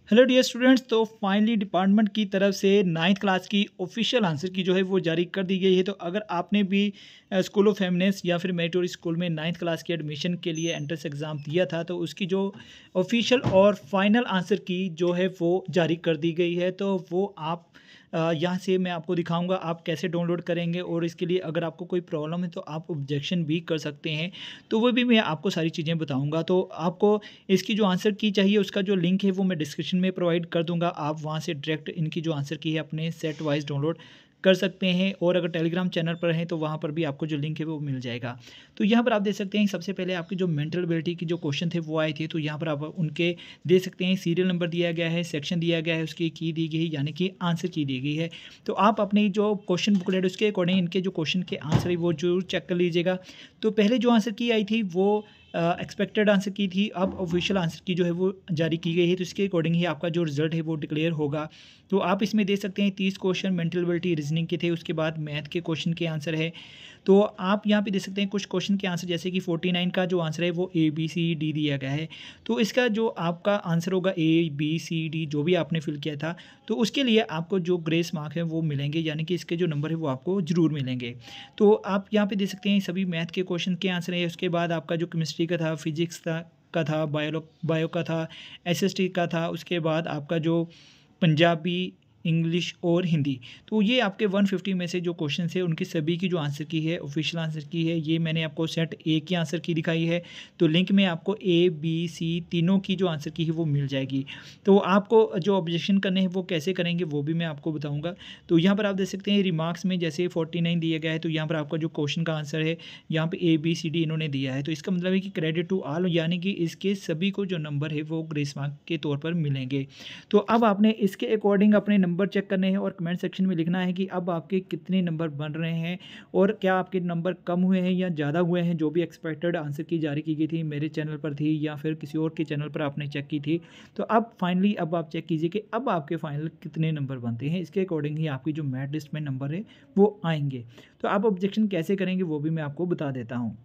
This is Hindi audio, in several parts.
Hello dear students. तो फाइनली डिपार्टमेंट की तरफ से 9th क्लास की ऑफिशियल आंसर की जो है वो जारी कर दी गई है। तो अगर आपने भी स्कूल ऑफ फेमिनिस्ट या फिर मेरिटोरी स्कूल में 9th क्लास के एडमिशन के लिए एंट्रेंस एग्ज़ाम दिया था, तो उसकी जो ऑफिशियल और फाइनल आंसर की जो है वो जारी कर दी गई है। तो वो आप यहाँ से मैं आपको दिखाऊंगा आप कैसे डाउनलोड करेंगे, और इसके लिए अगर आपको कोई प्रॉब्लम है तो आप ऑब्जेक्शन भी कर सकते हैं। तो वो भी मैं आपको सारी चीज़ें बताऊंगा। तो आपको इसकी जो आंसर की चाहिए उसका जो लिंक है वो मैं डिस्क्रिप्शन में प्रोवाइड कर दूंगा। आप वहाँ से डायरेक्ट इनकी जो आंसर की है अपने सेट वाइज डाउनलोड कर सकते हैं, और अगर टेलीग्राम चैनल पर हैं तो वहाँ पर भी आपको जो लिंक है वो मिल जाएगा। तो यहाँ पर आप देख सकते हैं सबसे पहले आपकी जो मेंटल एबिलिटी की जो क्वेश्चन थे वो आए थे। तो यहाँ पर आप उनके देख सकते हैं सीरियल नंबर दिया गया है, सेक्शन दिया गया है, उसकी की दी गई यानी कि आंसर की दी गई है। तो आप अपनी जो क्वेश्चन बुकलेट उसके अकॉर्डिंग इनके जो क्वेश्चन के आंसर है वो जरूर चेक कर लीजिएगा। तो पहले जो आंसर की आई थी वो एक्सपेक्टेड आंसर की थी, अब ऑफिशियल आंसर की जो है वो जारी की गई है। तो इसके अकॉर्डिंग ही आपका जो रिजल्ट है वो डिक्लेयर होगा। तो आप इसमें देख सकते हैं 30 क्वेश्चन मेंटल एबिलिटी रीजनिंग के थे, उसके बाद मैथ के क्वेश्चन के आंसर है। तो आप यहाँ पे देख सकते हैं कुछ क्वेश्चन के आंसर, जैसे कि 49 का जो आंसर है वो ABCD दिया गया है। तो इसका जो आपका आंसर होगा ABCD जो भी आपने फिल किया था, तो उसके लिए आपको जो ग्रेस मार्क है वो मिलेंगे, यानी कि इसके जो नंबर है वो आपको ज़रूर मिलेंगे। तो आप यहाँ पे देख सकते हैं सभी मैथ के क्वेश्चन के आंसर है। उसके बाद आपका जो केमिस्ट्री का था, फिजिक्स का था, बायो का था, SST का था। उसके बाद आपका जो पंजाबी, इंग्लिश और हिंदी, तो ये आपके 150 में से जो क्वेश्चन है उनकी सभी की जो आंसर की है ऑफिशियल आंसर की है, ये मैंने आपको सेट ए की आंसर की दिखाई है। तो लिंक में आपको A B C तीनों की जो आंसर की है वो मिल जाएगी। तो आपको जो ऑब्जेक्शन करने हैं वो कैसे करेंगे वो भी मैं आपको बताऊंगा। तो यहाँ पर आप देख सकते हैं रिमार्क्स में जैसे 49 दिया गया है, तो यहाँ पर आपका जो क्वेश्चन का आंसर है यहाँ पे ABCD इन्होंने दिया है। तो इसका मतलब है कि क्रेडिट टू ऑल, यानी कि इसके सभी को जो नंबर है वो ग्रेस मार्क के तौर पर मिलेंगे। तो अब आपने इसके अकॉर्डिंग अपने नंबर चेक करने हैं और कमेंट सेक्शन में लिखना है कि अब आपके कितने नंबर बन रहे हैं, और क्या आपके नंबर कम हुए हैं या ज़्यादा हुए हैं। जो भी एक्सपेक्टेड आंसर की जारी की गई थी, मेरे चैनल पर थी या फिर किसी और के चैनल पर आपने चेक की थी, तो अब फाइनली अब आप चेक कीजिए कि अब आपके फाइनल कितने नंबर बनते हैं। इसके अकॉर्डिंग ही आपकी जो मेरिट लिस्ट में नंबर है वो आएंगे। तो आप ऑब्जेक्शन कैसे करेंगे वो भी मैं आपको बता देता हूँ।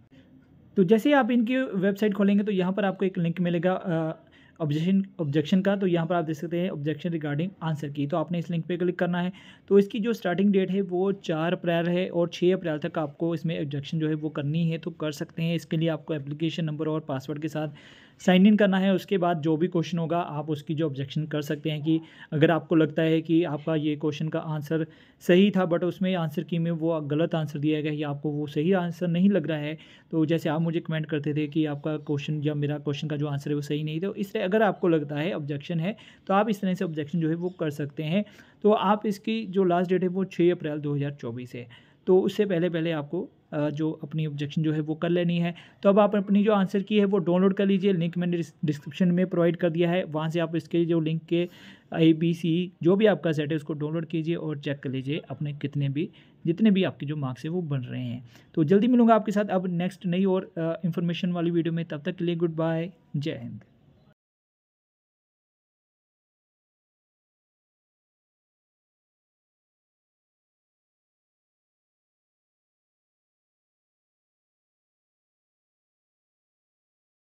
तो जैसे ही आप इनकी वेबसाइट खोलेंगे तो यहाँ पर आपको एक लिंक मिलेगा ऑब्जेक्शन का। तो यहाँ पर आप देख सकते हैं ऑब्जेक्शन रिगार्डिंग आंसर की, तो आपने इस लिंक पे क्लिक करना है। तो इसकी जो स्टार्टिंग डेट है वो 4 अप्रैल है, और 6 अप्रैल तक आपको इसमें ऑब्जेक्शन जो है वो करनी है, तो कर सकते हैं। इसके लिए आपको एप्लीकेशन नंबर और पासवर्ड के साथ साइन इन करना है। उसके बाद जो भी क्वेश्चन होगा आप उसकी जो ऑब्जेक्शन कर सकते हैं कि अगर आपको लगता है कि आपका ये क्वेश्चन का आंसर सही था बट उसमें आंसर की में वो गलत आंसर दिया गया या आपको वो सही आंसर नहीं लग रहा है, तो जैसे आप मुझे कमेंट करते थे कि आपका क्वेश्चन या मेरा क्वेश्चन का जो आंसर है वो सही नहीं, तो इसलिए अगर आपको लगता है ऑब्जेक्शन है तो आप इस तरह से ऑब्जेक्शन जो है वो कर सकते हैं। तो आप इसकी जो लास्ट डेट है वो 6 अप्रैल 2024 है। तो उससे पहले पहले आपको जो अपनी ऑब्जेक्शन जो है वो कर लेनी है। तो अब आप अपनी जो आंसर की है वो डाउनलोड कर लीजिए, लिंक मैंने डिस्क्रिप्शन में प्रोवाइड कर दिया है, वहाँ से आप इसके जो लिंक के ABC जो भी आपका सेट है उसको डाउनलोड कीजिए और चेक कर लीजिए अपने जितने भी आपके जो मार्क्स है वो बन रहे हैं। तो जल्दी मिलूंगा आपके साथ अब नेक्स्ट नई और इन्फॉर्मेशन वाली वीडियो में। तब तक के लिए गुड बाय, जय हिंद।